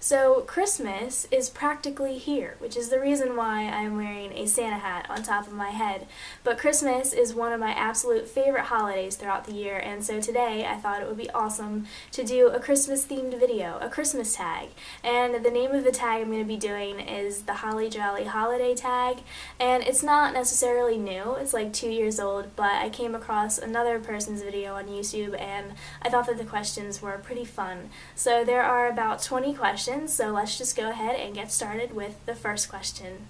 So Christmas is practically here, which is the reason why I'm wearing a Santa hat on top of my head. But Christmas is one of my absolute favorite holidays throughout the year, and so today I thought it would be awesome to do a Christmas themed video, a Christmas tag. And the name of the tag I'm going to be doing is the Holly Jolly Holiday tag, and it's not necessarily new, it's like 2 years old, but I came across another person's video on YouTube and I thought that the questions were pretty fun. So there are about 20 questions. So let's just go ahead and get started with the first question.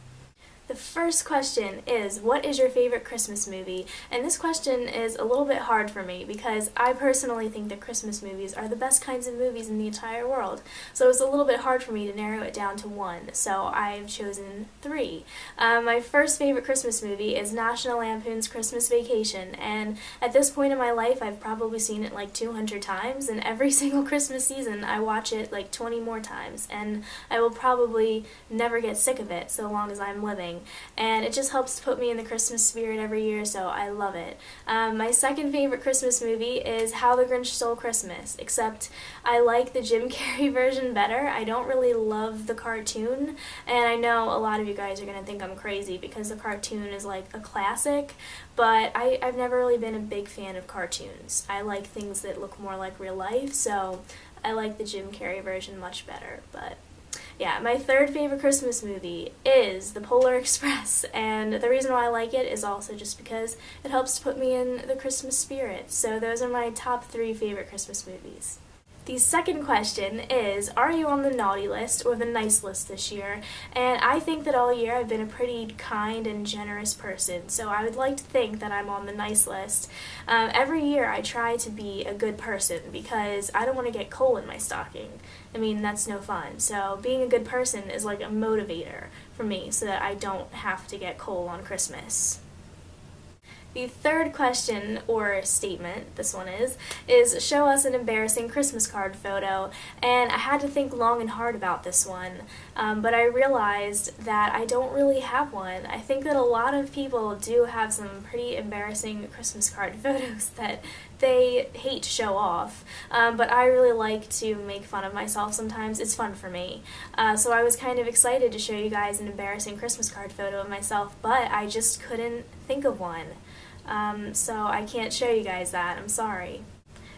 The first question is, what is your favorite Christmas movie? And this question is a little bit hard for me because I personally think that Christmas movies are the best kinds of movies in the entire world. So it's a little bit hard for me to narrow it down to one. So I've chosen three. My first favorite Christmas movie is National Lampoon's Christmas Vacation. And at this point in my life, I've probably seen it like 200 times. And every single Christmas season, I watch it like 20 more times. And I will probably never get sick of it so long as I'm living. And it just helps to put me in the Christmas spirit every year, so I love it. My second favorite Christmas movie is How the Grinch Stole Christmas, except I like the Jim Carrey version better. I don't really love the cartoon, and I know a lot of you guys are going to think I'm crazy because the cartoon is like a classic, but I've never really been a big fan of cartoons. I like things that look more like real life, so I like the Jim Carrey version much better, but yeah, my third favorite Christmas movie is The Polar Express, and the reason why I like it is also just because it helps to put me in the Christmas spirit. So those are my top 3 favorite Christmas movies. The second question is, are you on the naughty list or the nice list this year? And I think that all year I've been a pretty kind and generous person, so I would like to think that I'm on the nice list. Every year I try to be a good person because I don't want to get coal in my stocking. I mean, that's no fun. So being a good person is like a motivator for me so that I don't have to get coal on Christmas. The third question, or statement, this one is show us an embarrassing Christmas card photo, and I had to think long and hard about this one, but I realized that I don't really have one. I think that a lot of people do have some pretty embarrassing Christmas card photos that they hate to show off, but I really like to make fun of myself sometimes. It's fun for me. So I was kind of excited to show you guys an embarrassing Christmas card photo of myself, but I just couldn't think of one. So I can't show you guys that. I'm sorry.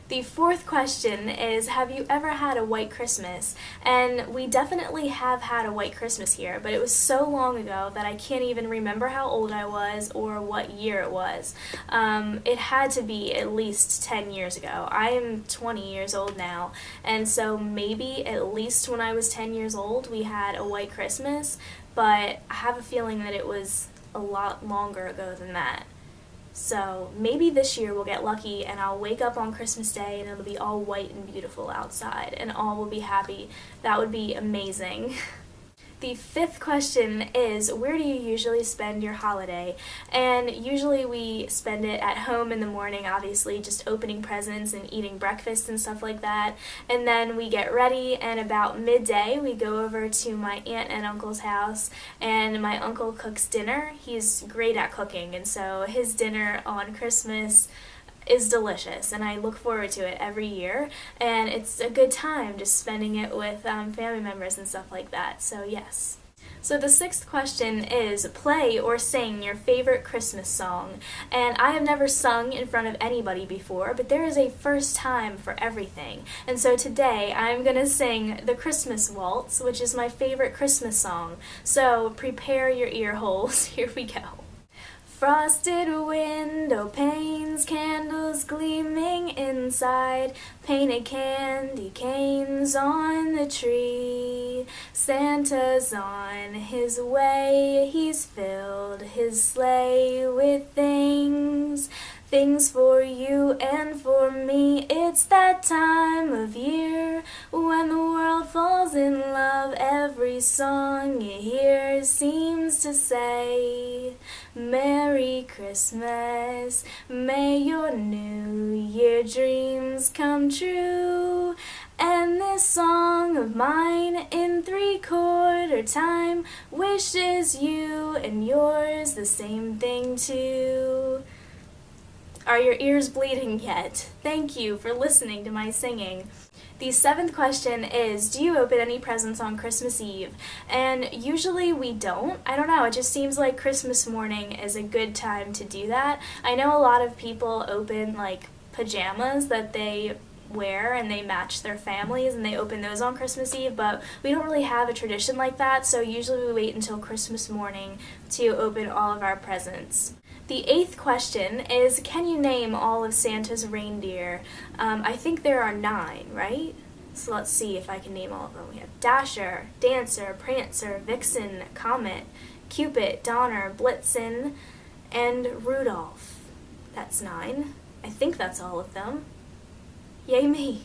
The fourth question is, have you ever had a white Christmas? And we definitely have had a white Christmas here, but it was so long ago that I can't even remember how old I was or what year it was. It had to be at least 10 years ago. I am 20 years old now, and so maybe at least when I was 10 years old we had a white Christmas, but I have a feeling that it was a lot longer ago than that. So maybe this year we'll get lucky and I'll wake up on Christmas Day and it'll be all white and beautiful outside and all will be happy. That would be amazing. The fifth question is, where do you usually spend your holiday? And usually we spend it at home in the morning, obviously, just opening presents and eating breakfast and stuff like that. And then we get ready, and about midday we go over to my aunt and uncle's house, and my uncle cooks dinner. He's great at cooking, and so his dinner on Christmas is delicious, and I look forward to it every year, and it's a good time just spending it with family members and stuff like that, so yes. So the sixth question is, play or sing your favorite Christmas song. And I have never sung in front of anybody before, but there is a first time for everything. And so today I'm going to sing the Christmas Waltz, which is my favorite Christmas song. So prepare your ear holes. Here we go. Frosted window panes, candles gleaming inside, painted candy canes on the tree. Santa's on his way, he's filled his sleigh with things for you and for me. It's that time of year when the world falls in love. Every song you hear seems to say, Merry Christmas, may your New Year dreams come true. And this song of mine in 3/4 time wishes you and yours the same thing too. Are your ears bleeding yet? Thank you for listening to my singing. The seventh question is, do you open any presents on Christmas Eve? And usually we don't. I don't know, it just seems like Christmas morning is a good time to do that. I know a lot of people open like pajamas that they wear and they match their families and they open those on Christmas Eve, but we don't really have a tradition like that, so usually we wait until Christmas morning to open all of our presents. The eighth question is, can you name all of Santa's reindeer? I think there are 9, right? So let's see if I can name all of them. We have Dasher, Dancer, Prancer, Vixen, Comet, Cupid, Donner, Blitzen, and Rudolph. That's 9. I think that's all of them. Yay me!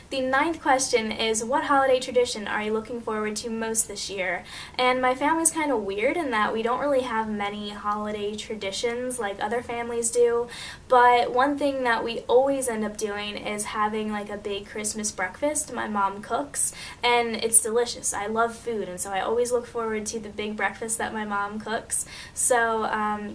The ninth question is, what holiday tradition are you looking forward to most this year? And my family's kind of weird in that we don't really have many holiday traditions like other families do, but one thing that we always end up doing is having like a big Christmas breakfast. My mom cooks, and it's delicious. I love food, and so I always look forward to the big breakfast that my mom cooks. So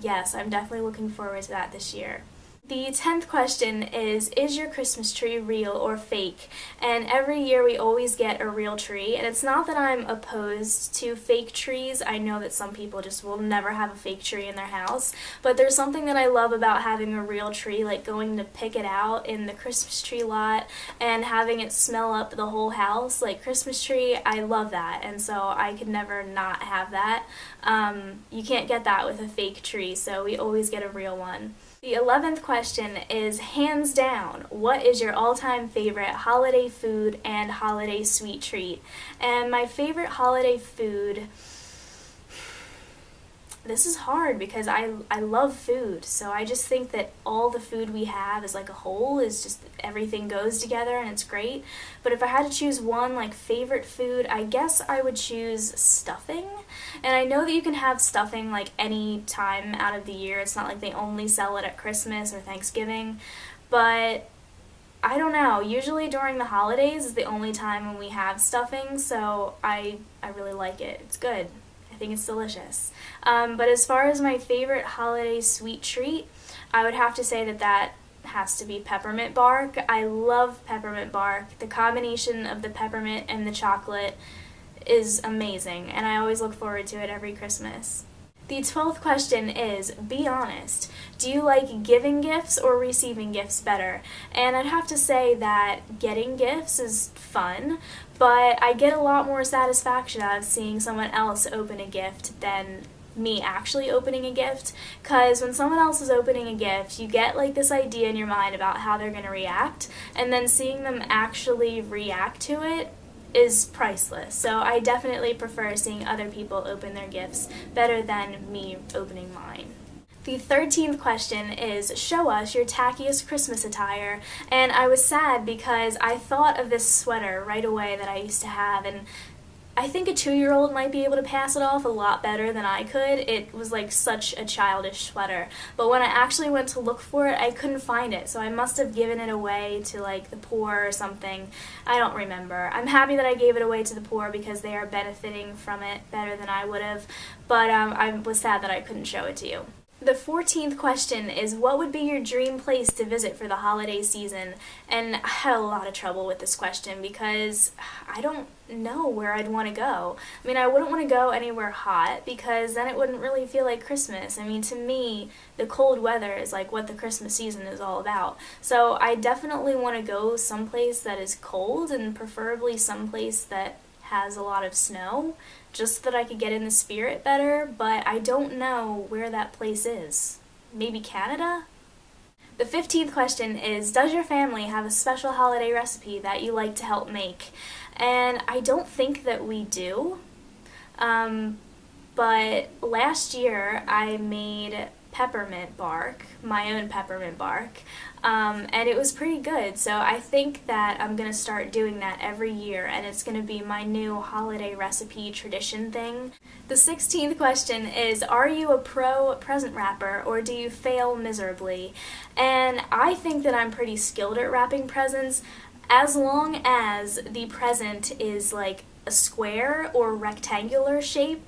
yes, I'm definitely looking forward to that this year. The 10th question is your Christmas tree real or fake? And every year we always get a real tree, and it's not that I'm opposed to fake trees. I know that some people just will never have a fake tree in their house, but there's something that I love about having a real tree, like going to pick it out in the Christmas tree lot and having it smell up the whole house. Like Christmas tree, I love that, and so I could never not have that. You can't get that with a fake tree, so we always get a real one. The 11th question is, hands down, what is your all-time favorite holiday food and holiday sweet treat? And my favorite holiday food, this is hard because I love food, so I just think that all the food we have as like a whole is just everything goes together and it's great. But if I had to choose one like favorite food, I guess I would choose stuffing. And I know that you can have stuffing like any time out of the year. It's not like they only sell it at Christmas or Thanksgiving, but I don't know. Usually during the holidays is the only time when we have stuffing, so I really like it. It's good. I think it's delicious. But as far as my favorite holiday sweet treat, I would have to say that has to be peppermint bark. I love peppermint bark. The combination of the peppermint and the chocolate is amazing, and I always look forward to it every Christmas. The 12th question is, be honest, do you like giving gifts or receiving gifts better? And I'd have to say that getting gifts is fun, but I get a lot more satisfaction out of seeing someone else open a gift than me actually opening a gift, because when someone else is opening a gift, you get like this idea in your mind about how they're going to react, and then seeing them actually react to it is priceless. So I definitely prefer seeing other people open their gifts better than me opening mine. The 13th question is, show us your tackiest Christmas attire. And I was sad because I thought of this sweater right away that I used to have, and I think a 2-year-old might be able to pass it off a lot better than I could. It was like such a childish sweater. But when I actually went to look for it, I couldn't find it. So I must have given it away to like the poor or something. I don't remember. I'm happy that I gave it away to the poor because they are benefiting from it better than I would have. But I was sad that I couldn't show it to you. The 14th question is, what would be your dream place to visit for the holiday season? And I had a lot of trouble with this question because I don't know where I'd want to go. I mean, I wouldn't want to go anywhere hot because then it wouldn't really feel like Christmas. I mean, to me, the cold weather is like what the Christmas season is all about. So I definitely want to go someplace that is cold, and preferably someplace that has a lot of snow, just so that I could get in the spirit better, but I don't know where that place is. Maybe Canada? The 15th question is, does your family have a special holiday recipe that you like to help make? And I don't think that we do, but last year I made peppermint bark, my own peppermint bark, and it was pretty good. So I think that I'm going to start doing that every year, and it's going to be my new holiday recipe tradition thing. The 16th question is, are you a pro present wrapper or do you fail miserably? And I think that I'm pretty skilled at wrapping presents as long as the present is like a square or rectangular shape.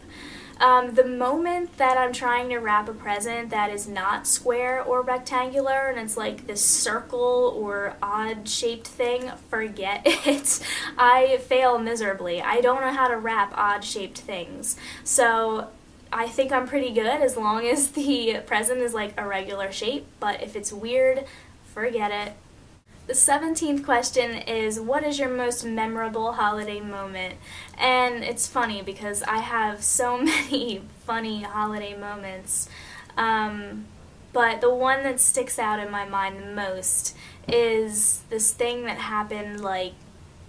The moment that I'm trying to wrap a present that is not square or rectangular and it's like this circle or odd shaped thing, forget it. I fail miserably. I don't know how to wrap odd shaped things. So I think I'm pretty good as long as the present is like a regular shape, but if it's weird, forget it. The 17th question is, what is your most memorable holiday moment? And it's funny because I have so many funny holiday moments, but the one that sticks out in my mind the most is this thing that happened like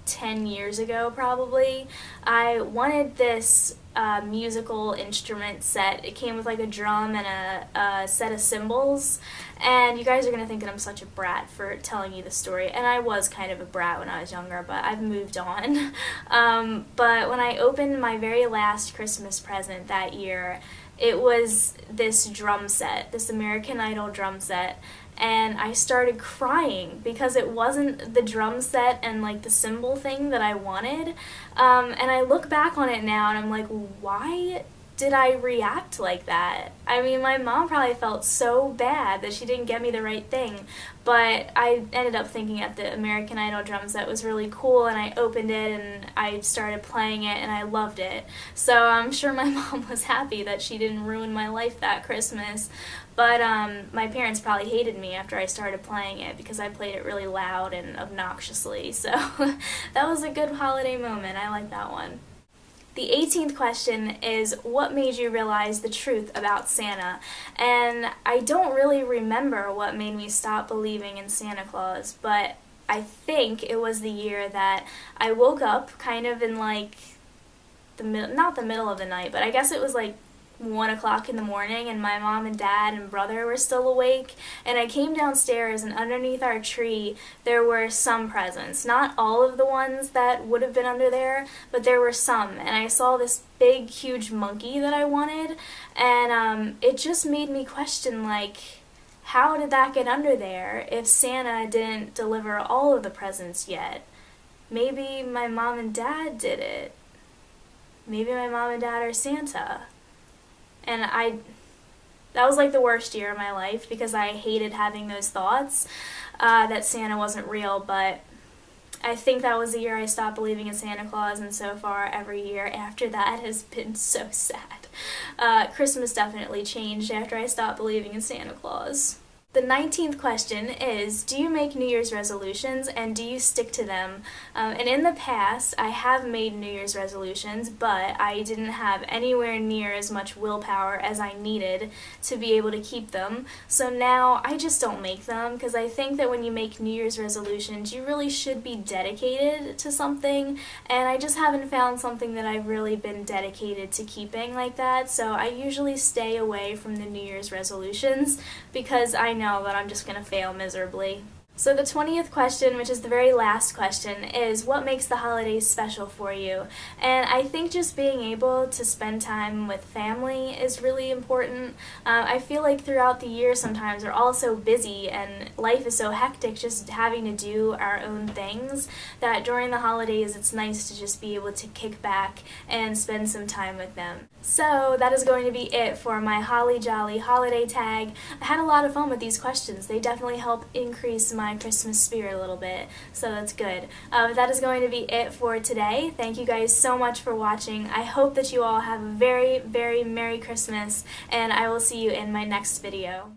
10 years ago probably. I wanted this musical instrument set. It came with like a drum and a set of cymbals, and you guys are gonna think that I'm such a brat for telling you the story, and I was kind of a brat when I was younger, but I've moved on. But when I opened my very last Christmas present that year, it was this drum set, this American Idol drum set, and I started crying because it wasn't the drum set and like the cymbal thing that I wanted. And I look back on it now and I'm like, why did I react like that? I mean, my mom probably felt so bad that she didn't get me the right thing, but I ended up thinking that the American Idol drum set was really cool, and I opened it and I started playing it and I loved it. So I'm sure my mom was happy that she didn't ruin my life that Christmas. But my parents probably hated me after I started playing it because I played it really loud and obnoxiously. So that was a good holiday moment. I like that one. The 18th question is, what made you realize the truth about Santa? And I don't really remember what made me stop believing in Santa Claus, but I think it was the year that I woke up kind of in like not the middle of the night, but I guess it was like 1 o'clock in the morning, and my mom and dad and brother were still awake, and I came downstairs, and underneath our tree there were some presents. Not all of the ones that would have been under there, but there were some, and I saw this big huge monkey that I wanted, and it just made me question, like, how did that get under there if Santa didn't deliver all of the presents yet? Maybe my mom and dad did it. Maybe my mom and dad are Santa. And that was like the worst year of my life because I hated having those thoughts that Santa wasn't real, but I think that was the year I stopped believing in Santa Claus, and so far every year after that has been so sad. Christmas definitely changed after I stopped believing in Santa Claus. The 19th question is, do you make New Year's resolutions and do you stick to them? And in the past, I have made New Year's resolutions, but I didn't have anywhere near as much willpower as I needed to be able to keep them. So now I just don't make them because I think that when you make New Year's resolutions, you really should be dedicated to something, and I just haven't found something that I've really been dedicated to keeping like that. So I usually stay away from the New Year's resolutions because I know that I'm just going to fail miserably. So the 20th question, which is the very last question, is what makes the holidays special for you? And I think just being able to spend time with family is really important. I feel like throughout the year sometimes we're all so busy and life is so hectic just having to do our own things that during the holidays it's nice to just be able to kick back and spend some time with them. So that is going to be it for my Holly Jolly holiday tag. I had a lot of fun with these questions. They definitely help increase my Christmas spirit a little bit, so that's good. That is going to be it for today. Thank you guys so much for watching. I hope that you all have a very, very Merry Christmas, and I will see you in my next video.